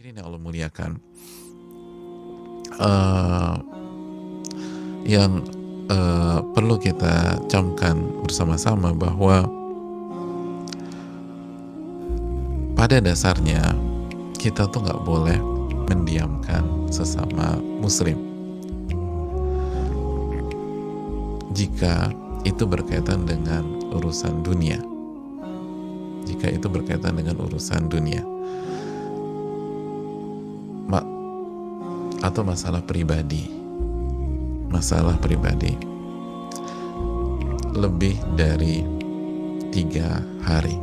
Hadirin yang Allah muliakan, eh, yang perlu kita camkan bersama-sama bahwa pada dasarnya kita tuh nggak boleh mendiamkan sesama muslim jika itu berkaitan dengan urusan dunia. Jika itu berkaitan dengan urusan dunia atau masalah pribadi, lebih dari 3 hari,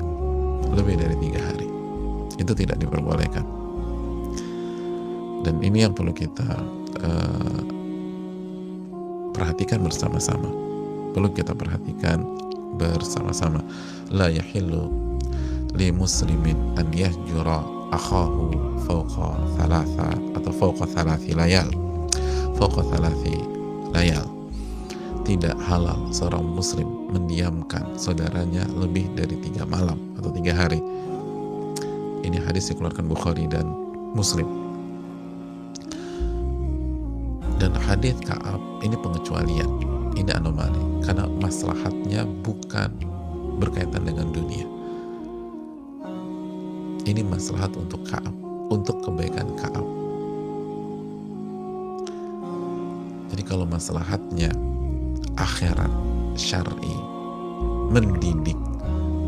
itu tidak diperbolehkan. Dan ini yang perlu kita perhatikan bersama-sama. La yahillu li muslimin an yahjura akhahu fawqa thalathi layal. Tidak halal seorang muslim mendiamkan saudaranya lebih dari 3 malam atau 3 hari. Ini hadis dikeluarkan Bukhari dan Muslim. Dan hadis Ka'ab ini pengecualian, ini anomali, karena maslahatnya bukan berkaitan dengan dunia. Ini maslahat untuk Ka'ab, untuk kebaikan Ka'ab. Jadi kalau maslahatnya akhirat, syar'i, mendidik,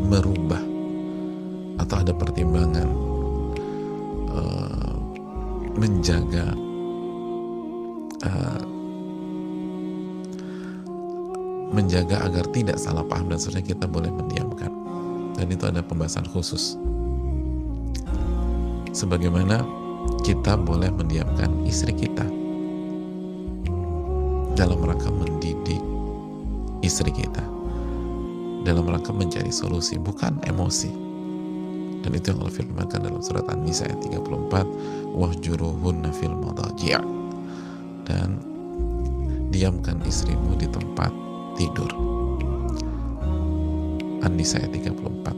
merubah, atau ada pertimbangan menjaga agar tidak salah paham dan seterusnya, kita boleh mendiamkan. Dan itu ada pembahasan khusus. Sebagaimana kita boleh mendiamkan istri kita dalam rangka mendidik istri kita, dalam rangka mencari solusi, bukan emosi. Dan itu yang Allah firmankan dalam surat An-Nisa ayat 34, wahjuruhunna fil madaji', dan diamkan istrimu di tempat tidur. An-Nisa ayat 34.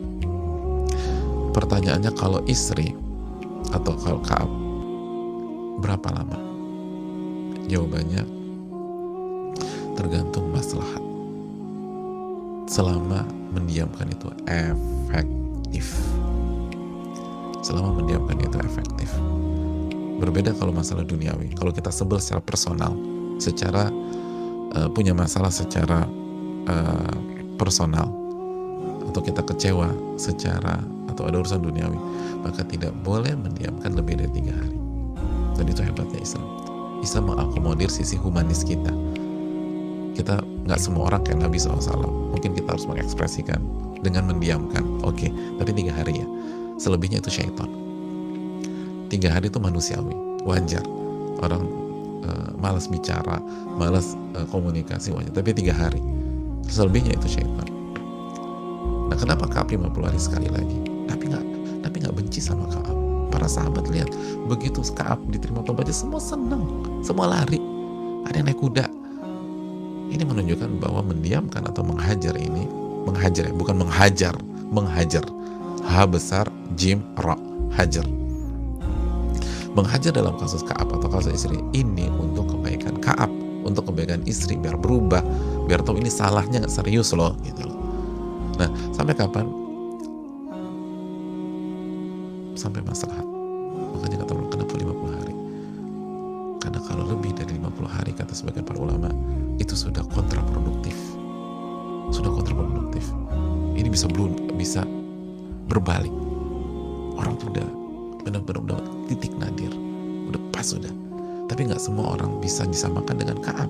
Pertanyaannya, kalau istri atau kalau Ka'ab, berapa lama? Jawabannya tergantung maslahat. Selama mendiamkan itu efektif. Berbeda kalau masalah duniawi. Kalau kita sebel secara personal, secara punya masalah secara personal, atau kita kecewa secara, atau ada urusan duniawi, maka tidak boleh mendiamkan lebih dari 3 hari. Dan itu hebatnya Islam. Islam mengakomodir sisi humanis kita. Kita nggak semua orang kayak Nabi SAW. Mungkin kita harus mengekspresikan dengan mendiamkan. Oke, tapi 3 hari ya. Selebihnya itu syaitan. 3 hari itu manusiawi, wajar. Orang malas bicara, malas komunikasi, wajar. Tapi 3 hari. Selebihnya itu syaitan. Nah, kenapa Ka'ab 50 hari sekali lagi? Nabi nggak benci sama Ka'ab. Para sahabat lihat, begitu Ka'ab diterima tobatnya, semua senang, semua lari. Ada yang naik kuda. Ini menunjukkan bahwa mendiamkan atau menghajar ini, menghajar ya, bukan menghajar, menghajar. H besar, jim, ra, hajar. Menghajar dalam kasus Ka'ab atau kasus istri ini untuk kebaikan Ka'ab, untuk kebaikan istri, biar berubah, biar tahu ini salahnya nggak serius loh, gitu loh. Nah, sampai kapan? Sampai maslahat. Makanya kata orang, kenapa 50 hari? Karena kalau lebih dari 50 hari, kata sebagian para ulama, itu sudah kontraproduktif. Ini bisa berbalik. Orang tuh udah benar-benar titik nadir, udah pas sudah. Tapi nggak semua orang bisa disamakan dengan Ka'ab.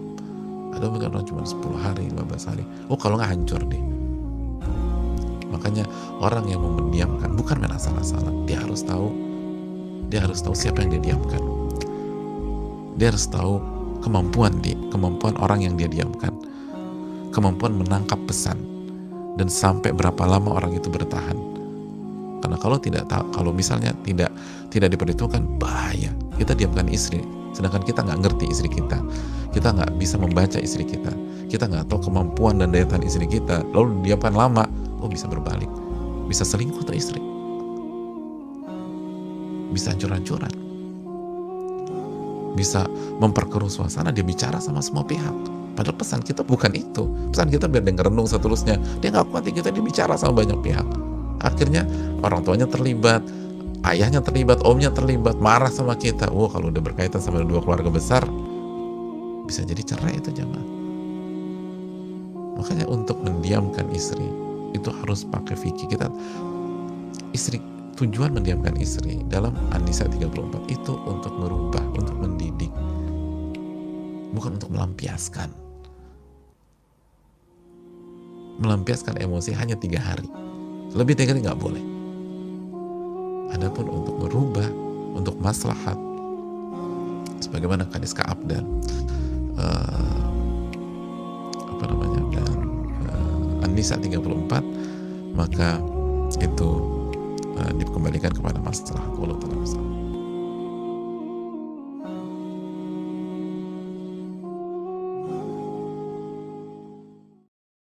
Ada mungkin orang cuma 10 hari, 15 hari. Oh, kalau nggak hancur deh. Makanya orang yang mau mendiamkan bukan main asal-asalan. Dia harus tahu siapa yang dia diamkan. Dia harus tahu kemampuan orang yang dia diamkan, kemampuan menangkap pesan, dan sampai berapa lama orang itu bertahan. Karena kalau misalnya tidak diperhitungkan, bahaya. Kita diamkan istri, sedangkan kita nggak ngerti istri kita nggak bisa membaca istri kita nggak tahu kemampuan dan daya tahan istri kita, lalu diamkan lama, bisa berbalik, bisa selingkuh tuh istri, bisa hancur-hancuran. bisa memperkeruh suasana, dia bicara sama semua pihak. Padahal pesan kita bukan itu. Pesan kita biar dia ngerenung seterusnya. Dia nggak kuat, kita dia bicara sama banyak pihak. Akhirnya orang tuanya terlibat, ayahnya terlibat, omnya terlibat, marah sama kita. Kalau udah berkaitan sama 2 keluarga besar, bisa jadi cerai itu jamaah. Makanya untuk mendiamkan istri itu harus pakai fikih kita. Tujuan mendiamkan istri dalam An-Nisa 34 itu untuk merubah, untuk mendidik, bukan untuk melampiaskan. Melampiaskan emosi hanya 3 hari, lebih 3 hari nggak boleh. Adapun untuk merubah, untuk maslahat, sebagaimana hadis Ka'ab dan An-Nisa 34, maka itu dikembalikan kepada maslahat. Wallahu ta'ala.